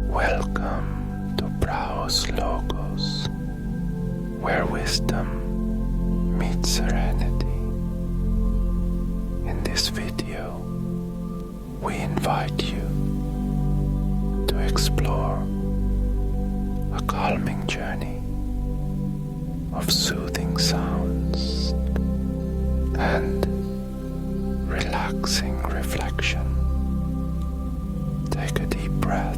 Welcome to Praos Logos, where wisdom meets serenity. In this video, we invite you to explore a calming journey of soothing sounds and relaxing reflection. Take a deep breath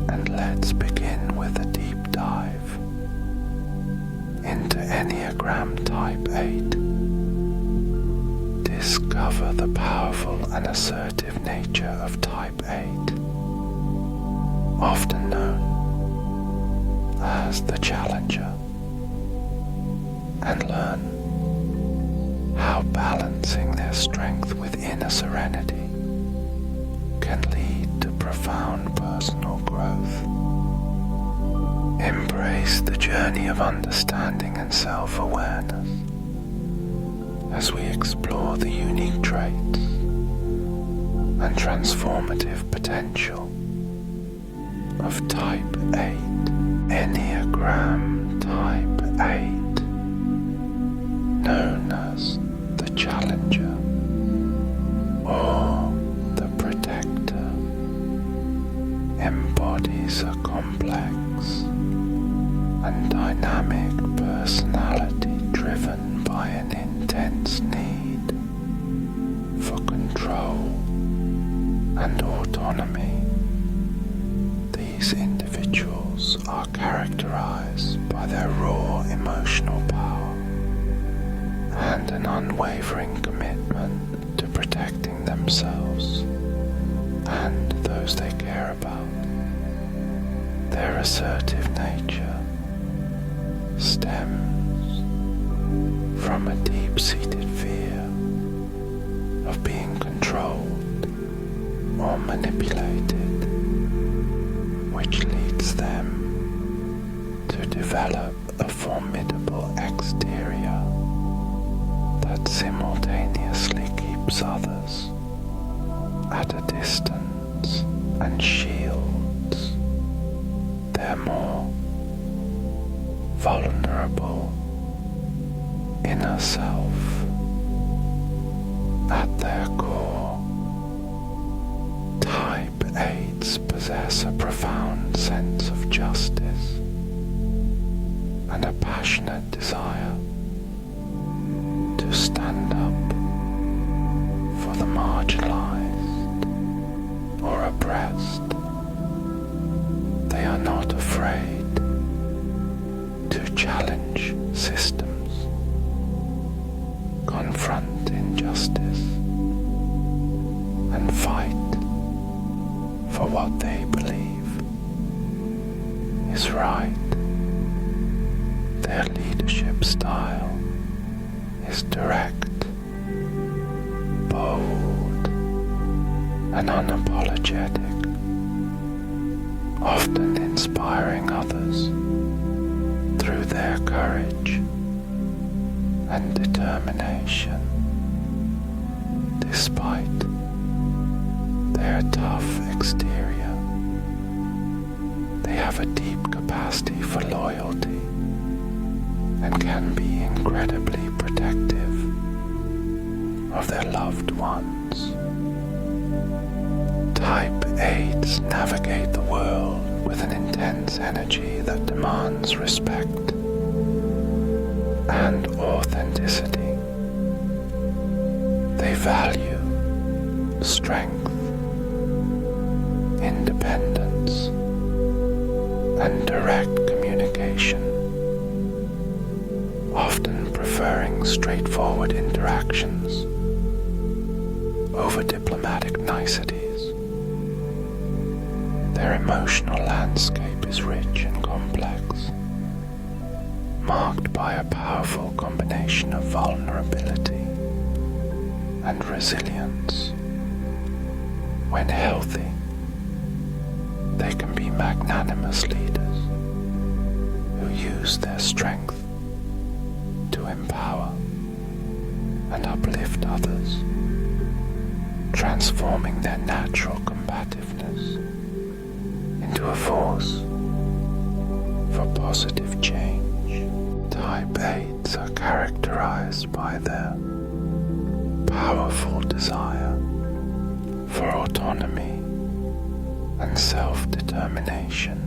and let's begin with a deep dive into Enneagram Type 8. Discover the powerful and assertive nature of Type 8, often known as the Challenger, and learn how balancing their strength with inner serenity can lead to profound personal growth. Embrace the journey of understanding and self-awareness as we explore the unique traits and transformative potential of Type 8. Enneagram Type 8, known as the Challenger or the Protector, embodies a complex and dynamic personality driven by an intense need for control and autonomy. These individuals are characterized by their raw emotional power and an unwavering commitment to protecting themselves and those they care about. Their assertive nature stems from a deep-seated fear of being controlled or manipulated, which leads them to develop a formidable exterior that simultaneously keeps others at a distance and shields their more vulnerable inner self. At their core, Type 8s possess a profound sense of justice and a passionate desire to stand up for the marginalized or oppressed. They are not afraid to challenge systems, confront injustice, and fight for what they believe is right. Their leadership style is direct, bold, and unapologetic, often inspiring others through their courage and determination. Despite their tough exterior, they have a deep capacity for loyalty and can be incredibly protective of their loved ones. Type 8s navigate the world with an intense energy that demands respect and authenticity. They value strength, independence, and direct communication, often preferring straightforward interactions over diplomatic niceties. Their emotional landscape is rich and complex, marked by a powerful combination of vulnerability and resilience. When healthy, they can be magnanimous leaders who use their strength to empower and uplift others, transforming their natural combativeness into a force for positive change. Type 8s are characterized by their powerful desire for autonomy and self-determination,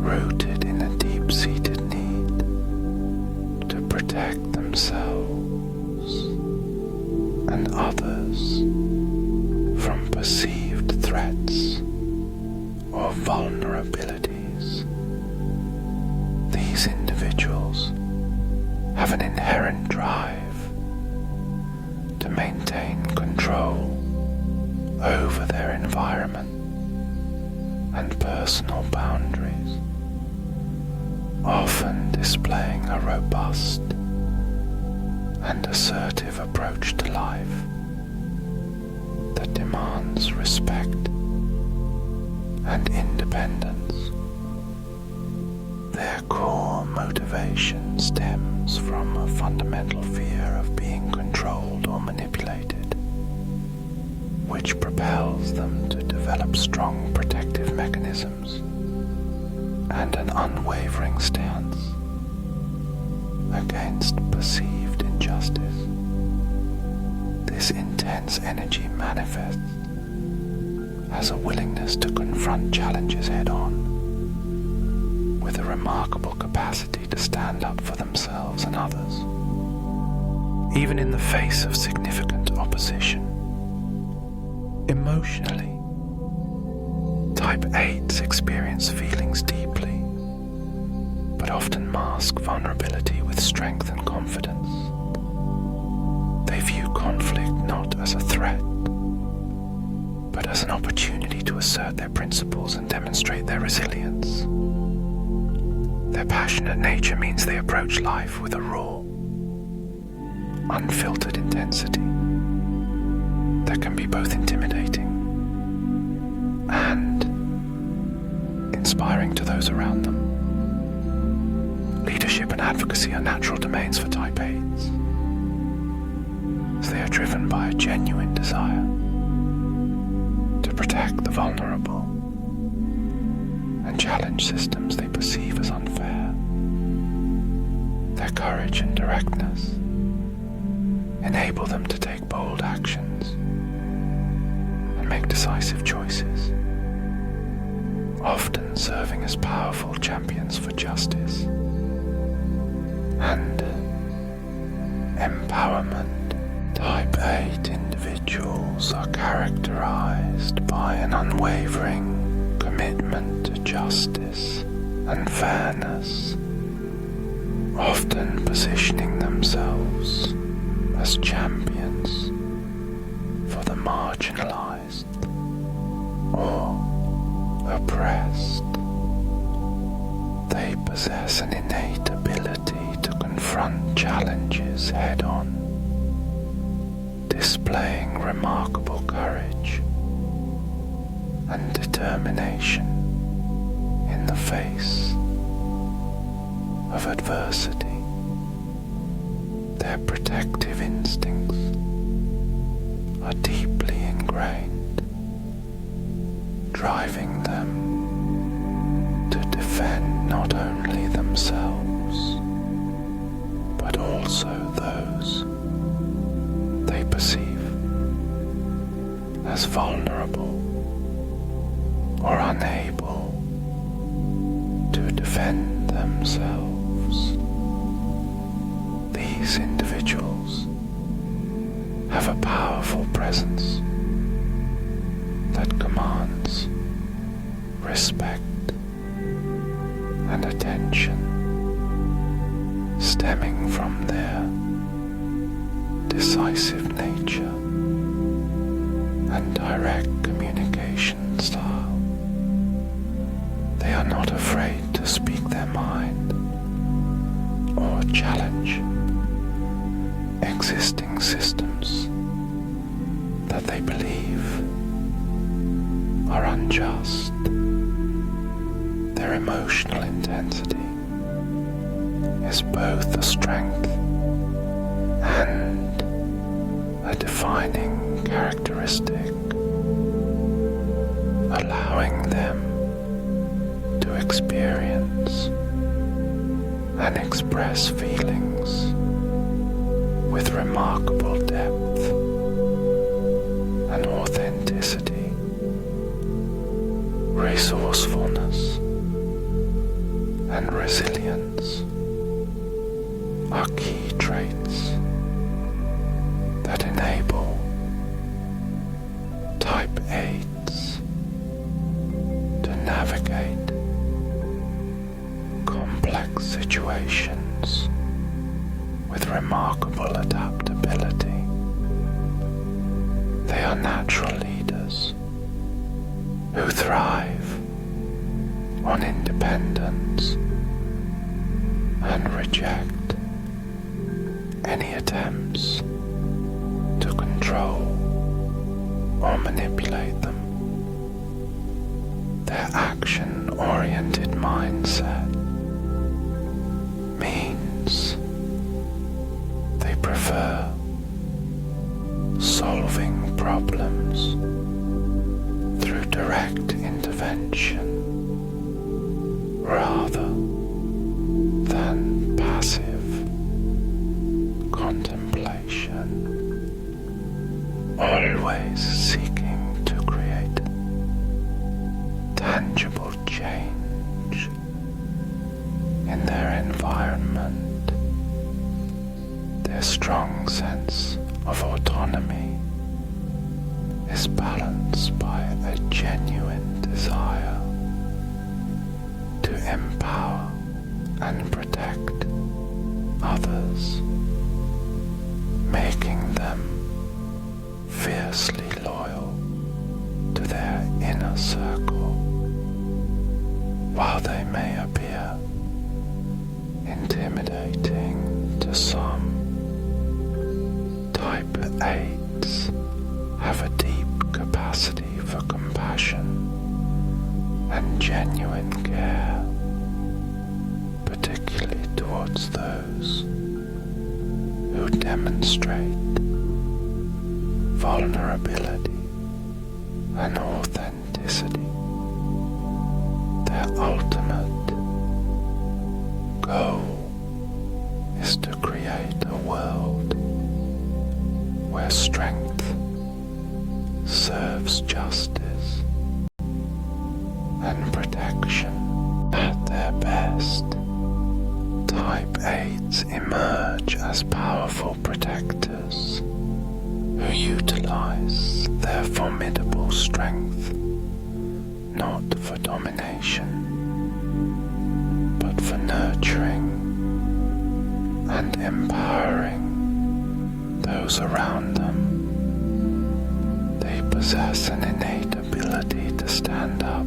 rooted in a deep-seated need to protect themselves and others from perceived threats or vulnerabilities. These individuals have an inherent drive to maintain control over their environment and personal boundaries, often displaying a robust and assertive approach to life that demands respect and independence. Their core motivation stems from a fundamental fear of being controlled or manipulated, which propels them to develop strong protective mechanisms and an unwavering stance against perceived injustice. This intense energy manifests as a willingness to confront challenges head-on, with a remarkable capacity to stand up for themselves and others, even in the face of significant opposition. Emotionally, Type 8s experience feelings deeply, but often mask vulnerability with strength and confidence. They view conflict not as a threat, but as an opportunity to assert their principles and demonstrate their resilience. Their passionate nature means they approach life with a raw, unfiltered intensity that can be both intimidating and inspiring to those around them. Leadership and advocacy are natural domains for Type 8s, as they are driven by a genuine desire to protect the vulnerable and challenge systems they perceive as unfair. Their courage and directness enable them to take bold actions and make decisive choices, often serving as powerful champions for justice and empowerment. Type 8 individuals are characterized by an unwavering commitment to justice and fairness, often positioning themselves as champions for the marginalized or oppressed. They possess an innate ability to confront challenges head-on, displaying remarkable courage and determination in the face of adversity. Their protective instincts are deeply ingrained, driving them to defend not only themselves, but also those they perceive as vulnerable or unable to defend themselves. These individuals have a powerful presence that commands respect and attention, stemming from their decisive nature and direct communication style. They are not afraid to speak their mind or challenge existing systems that they believe are unjust. Their emotional intensity is both a strength and a defining characteristic, allowing them experience and express feelings with remarkable depth and authenticity. Resourcefulness and resilience are key traits that enable Type 8s to navigate complex situations with remarkable adaptability. They are natural leaders who thrive on independence and reject any attempts to control or manipulate them. Their action-oriented mindset means they prefer solving problems through direct intervention rather than passive contemplation, always seeking to create tangible change in their environment. Their strong sense of autonomy is balanced by a genuine desire to empower and protect others, making them fiercely loyal to their inner circle. While they may appear intimidating to some, Type 8s have a deep capacity for compassion and genuine care, particularly towards those who demonstrate vulnerability and authenticity. Their ultimate goal is to create a world where strength serves justice and protection. At their best, Type 8s emerge as powerful protectors who utilize their formidable strength not for domination, but for nurturing and empowering those around them. They possess an innate ability to stand up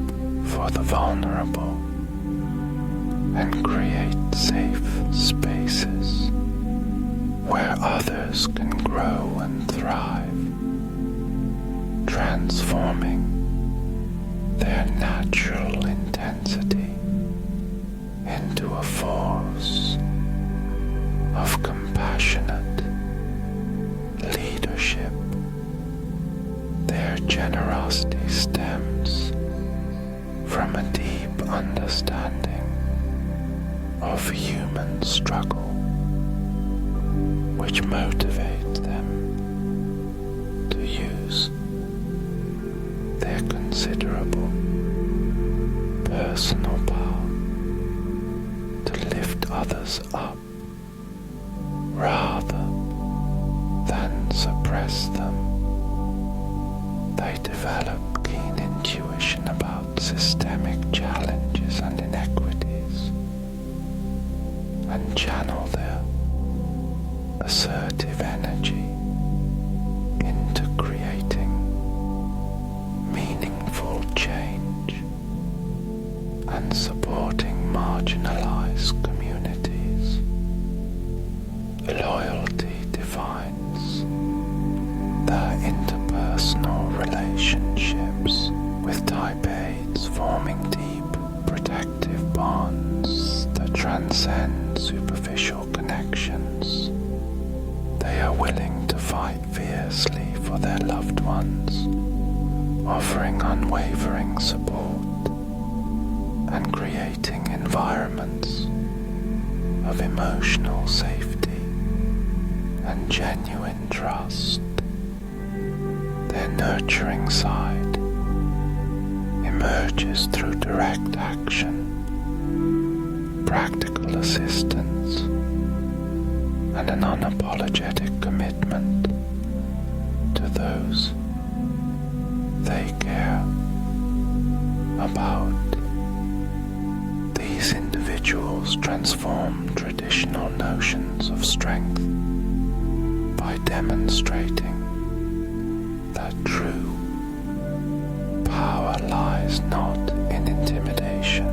for the vulnerable and create safe spaces where others can grow and thrive, transforming their natural intensity into a force of compassionate leadership. Their generosity stems from a deep understanding of human struggle, which motivates them to use their considerable personal power to lift others up rather than suppress them. They develop keen intuition about systemic challenges and inequities and channel their assertive energy into creating meaningful change and supporting marginalized communities. Loyalty defines their interpersonal relationships, with Type 8s forming deep, protective bonds that transcend superficial connections. They are willing to fight fiercely for their loved ones, offering unwavering support and creating environments of emotional safety and genuine trust. Their nurturing side emerges through direct action, practical assistance, and an unapologetic commitment to those they care about. These individuals transform traditional notions of strength by demonstrating that true power lies not in intimidation,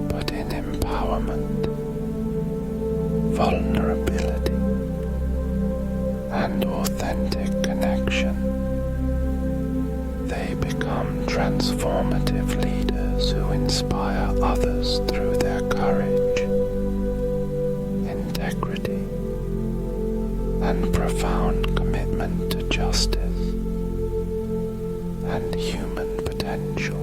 but in empowerment, vulnerability, and authentic connection. They become transformative leaders who inspire others through their courage, integrity, and profound commitment to justice and human potential.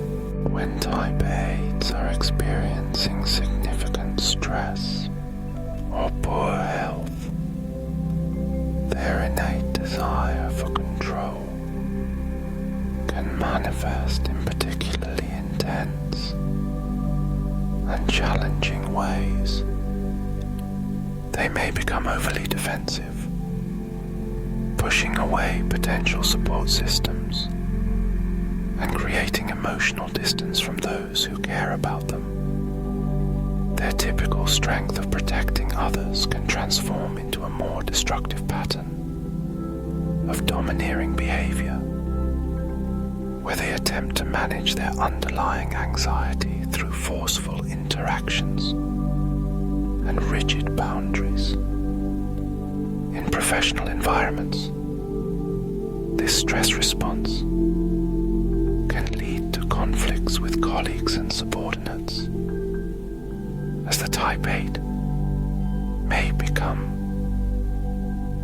When Type 8s are experiencing significant stress or poor health, their innate desire for control can manifest in particularly intense and challenging ways. They may become overly defensive, pushing away potential support systems and creating emotional distance from those who care about them. Their typical strength of protecting others can transform into a more destructive pattern of domineering behavior, where they attempt to manage their underlying anxiety through forceful interactions and rigid boundaries. In professional environments, this stress response can lead to conflicts with colleagues and subordinates, as the Type 8 may become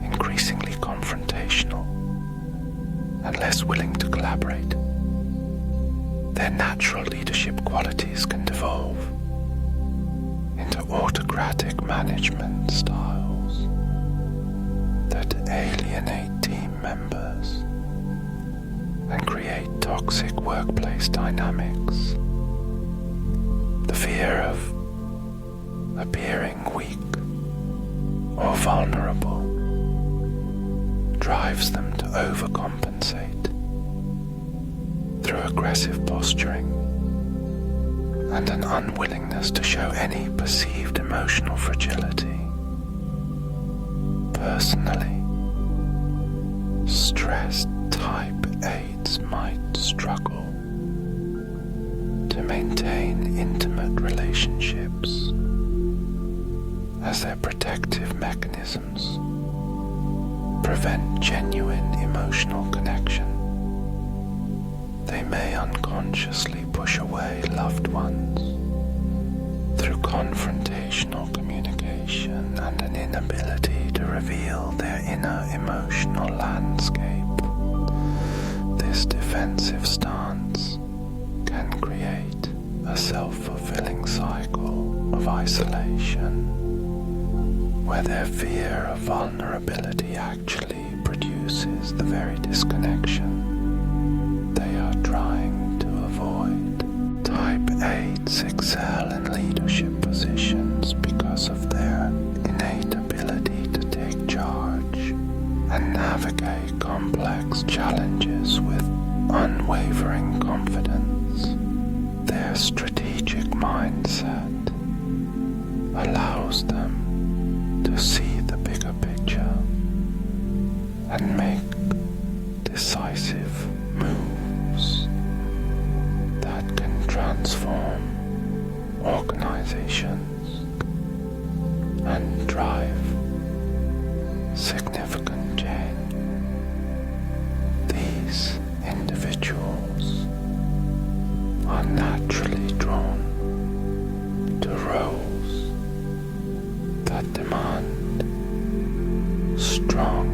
increasingly confrontational and less willing to collaborate. Their natural leadership qualities can devolve into autocratic management styles that alienate team members and create toxic workplace dynamics. The fear of appearing weak or vulnerable drives them to overcompensate through aggressive posturing and an unwillingness to show any perceived emotional fragility. Personally, stressed Type 8s might struggle to maintain intimate relationships as their protective mechanisms prevent genuine emotional connection. They may unconsciously push away loved ones through confrontational communication and an inability to reveal their inner emotional landscape. This defensive stance can create a self-fulfilling cycle of isolation, where their fear of vulnerability actually produces the very disconnection they are trying to avoid. Type 8s excel in leadership positions because of their innate ability to take charge and navigate complex challenges with unwavering confidence. Their strategic mindset allows them to see the bigger picture and make decisive moves that can transform organizations and drive significant change. These individuals are naturally drawn to roles that demand strong,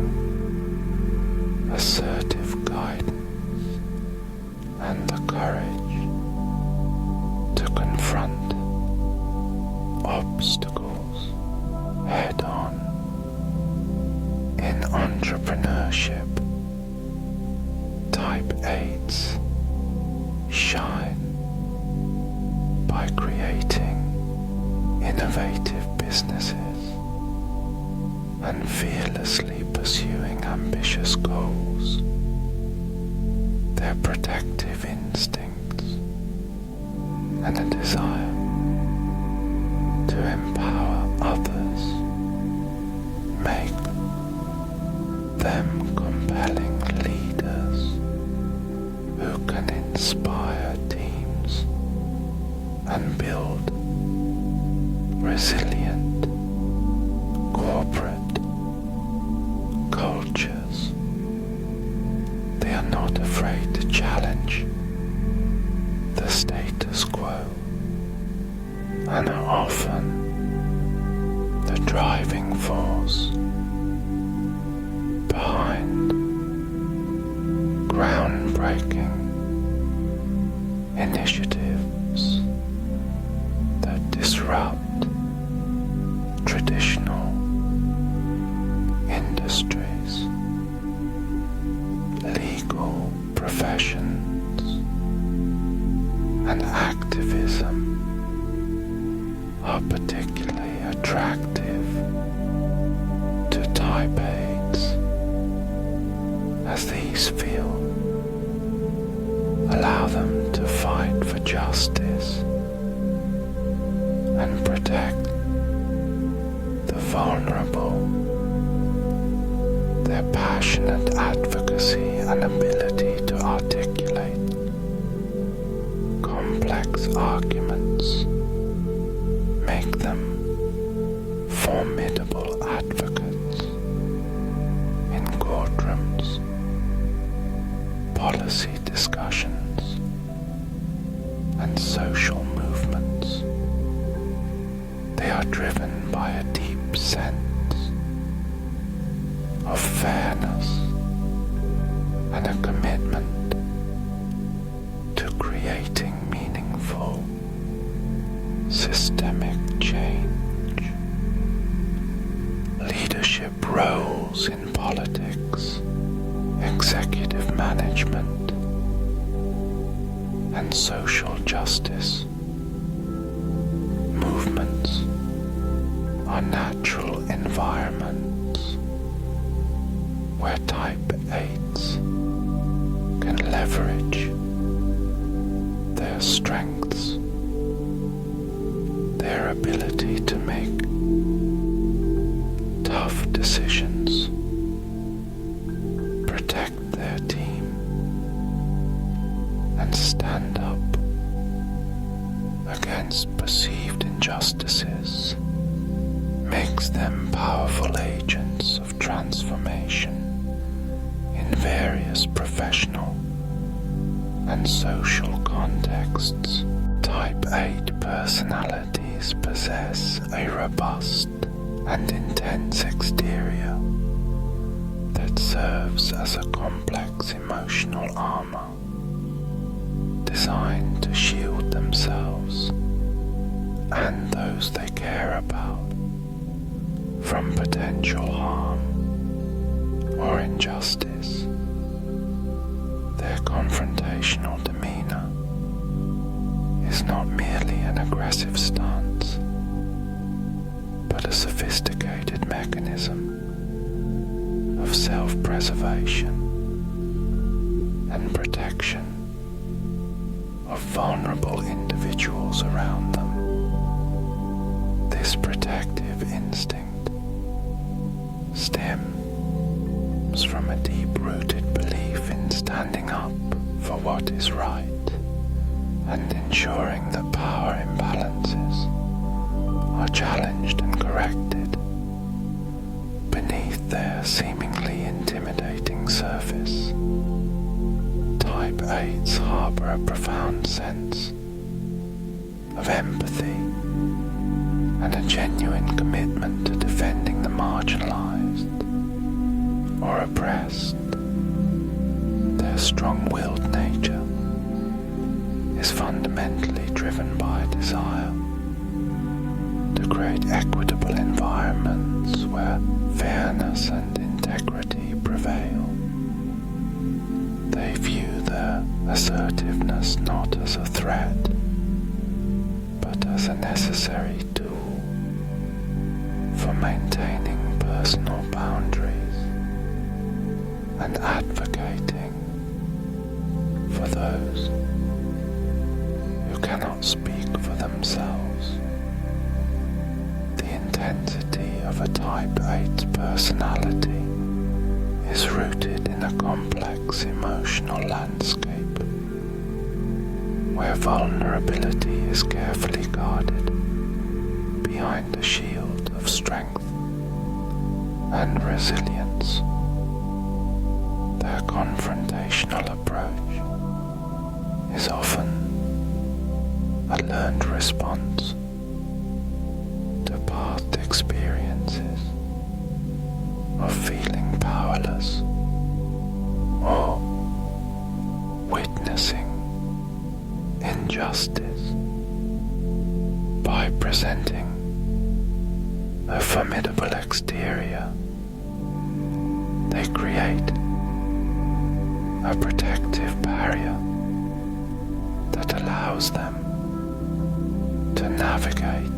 assertive guidance and the courage Type 8s shine by creating innovative businesses and fearlessly pursuing ambitious goals. Their protective instincts and a desire to empower others make them compelling leaders who can inspire teams and build resilient corporate cultures. They are not afraid to challenge the status quo and are often the driving force behind groundbreaking initiatives that disrupt traditional industries, legal professions, and activism are particularly attractive to Type 8s, as these fields allow them to fight for justice and protect the vulnerable. Their passionate advocacy and ability to articulate complex arguments make them formidable advocates in courtrooms, policy discussions, and social movements. They are driven by a deep sense of fairness and a commitment to creating meaningful systemic change. Leadership roles in politics, executive management, and social justice movements are natural environments where Type 8s can leverage their strengths, their ability to make tough decisions, protect their team, and stand up against perceived injustices, makes them powerful agents of transformation in various professional and social contexts. Type 8 personalities possess a robust and intense exterior that serves as a complex emotional armor designed to shield themselves and those they care about from potential harm or injustice. Their confrontational demeanor is not merely an aggressive stance, but a sophisticated mechanism of self-preservation and protection of vulnerable individuals around them. This protective instinct stems from a deep-rooted belief in standing up for what is right and ensuring that power imbalances are challenged and corrected beneath their seemingly intimidating surface. Type 8s harbor a profound sense of empathy and a genuine commitment to defending the marginalized or oppressed. Their strong-willed nature is fundamentally driven by desire to create equitable environments where fairness and integrity prevail. They view their assertiveness not as a threat, but as a necessary tool for maintaining personal boundaries and advocating for those who cannot speak for themselves. The intensity of a Type 8 personality is rooted in a complex emotional landscape where vulnerability is carefully guarded behind a shield of strength and resilience. Their confrontational approach is often a learned response to past experiences of feeling powerless or witnessing injustice. By presenting a formidable exterior, they create a protective barrier that allows them to navigate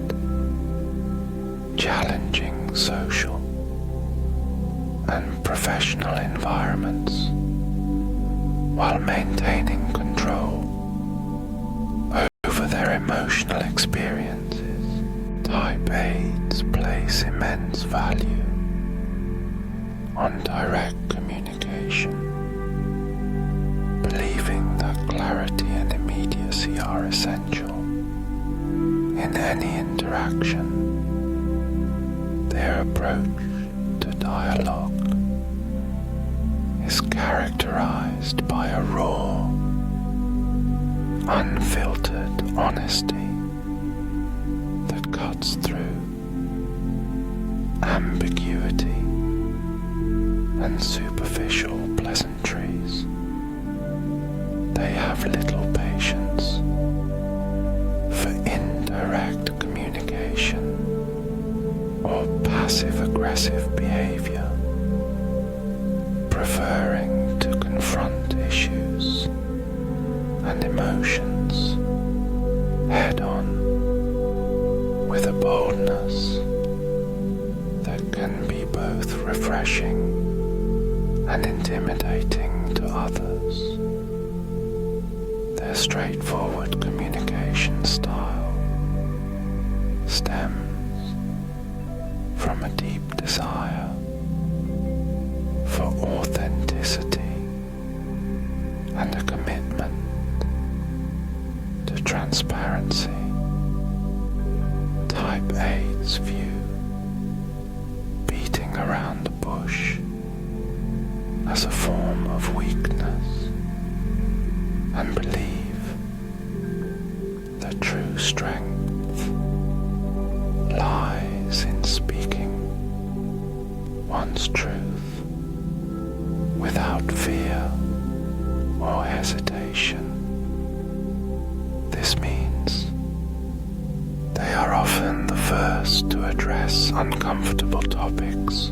challenging social and professional environments while maintaining control over their emotional experiences. Type 8s place immense value on direct communication, believing that clarity and immediacy are essential in any interaction. Their approach to dialogue is characterized by a raw, unfiltered honesty that cuts through ambiguity and superficial pleasantries. They have little patience for indirect communication or passive-aggressive behavior, preferring to confront issues and emotions head-on with a boldness that can be both refreshing and intimidating to others. Their straightforward communication style stems from a deep desire for authenticity and a commitment to transparency. Type 8's view beating around the bush as a form of weakness and believe that true strength lies in speaking one's truth without fear or hesitation. This means they are often the first to address uncomfortable topics,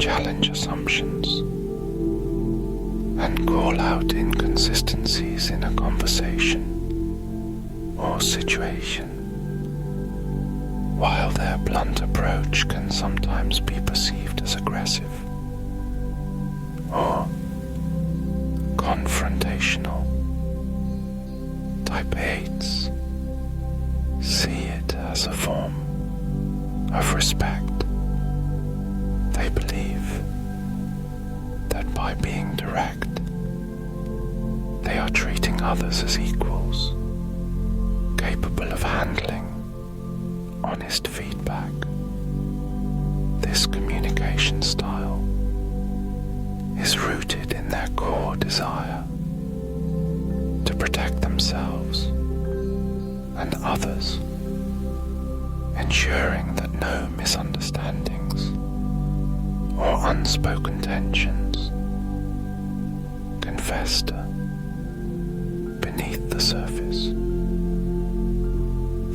challenge assumptions, and call out inconsistencies in a conversation or situation. While their blunt approach can sometimes be perceived as aggressive or confrontational, Type 8s see it as a form of respect. They believe that by being direct, they are treating others as equals, capable of handling honest feedback. This communication style is rooted in their core desire to protect themselves and others, ensuring that no misunderstandings or unspoken tensions can fester beneath the surface.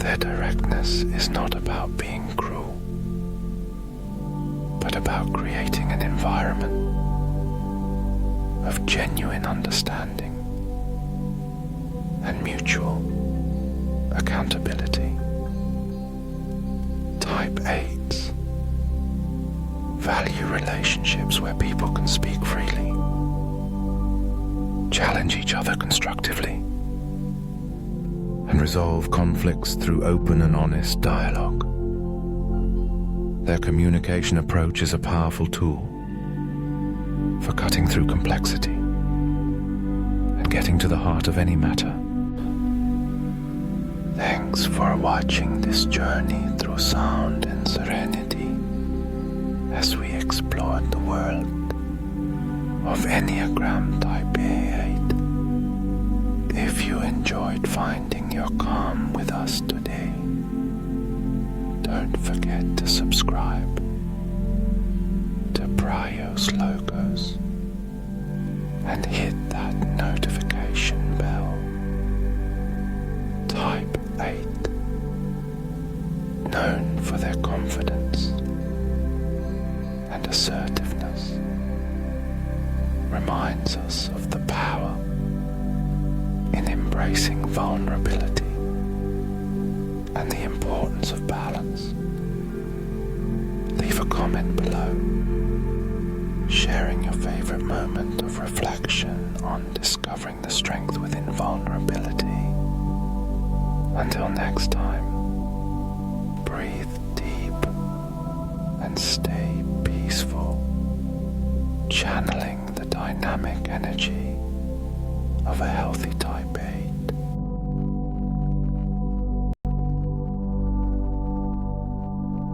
Their directness is not about being cruel, but about creating an environment of genuine understanding and mutual accountability. Type 8s value relationships where people can speak freely, challenge each other constructively, and resolve conflicts through open and honest dialogue. Their communication approach is a powerful tool for cutting through complexity and getting to the heart of any matter. Thanks for watching this journey through sound and serenity as we explored the world of Enneagram Type 8. If you enjoyed finding your calm with us today, don't forget to subscribe to Bryos Logos and hit that notification bell. Type 8, known for their confidence and assertiveness, reminds us of the power in embracing vulnerability and the importance of balance. Leave a comment below, sharing your favorite moment of reflection on discovering the strength within vulnerability. Until next time, breathe deep and stay peaceful, channeling the dynamic energy of a healthy type.